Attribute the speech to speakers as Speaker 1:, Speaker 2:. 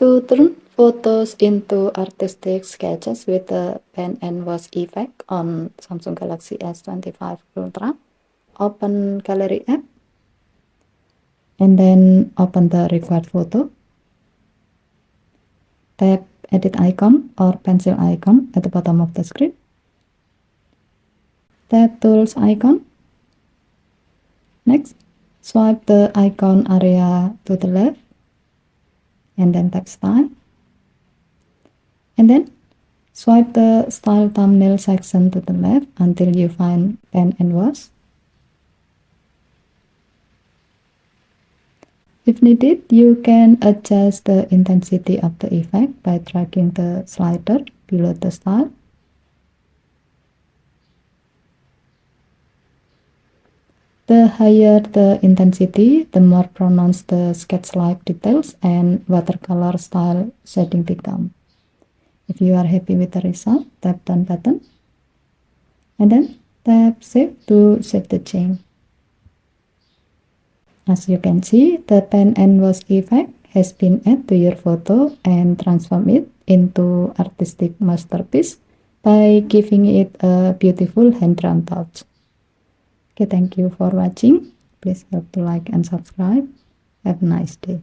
Speaker 1: To turn photos into artistic sketches with the pen and wash effect on Samsung Galaxy S25 Ultra, open Gallery app and then open the required photo. Tap edit icon or pencil icon at the bottom of the screen. Tap tools icon. Next, swipe the icon area to the left and then tap style. And then swipe the style thumbnail section to the left until you find pen and wash. If needed, you can adjust the intensity of the effect by dragging the slider below the style. The higher the intensity, the more pronounced the sketch-like details and watercolor style shading become. If you are happy with the result, tap done button and then tap save to save the change. As you can see, the pen and wash effect has been added to your photo and transform it into artistic masterpiece by giving it a beautiful hand-drawn touch. Okay, thank you for watching. Please help to like and subscribe. Have a nice day.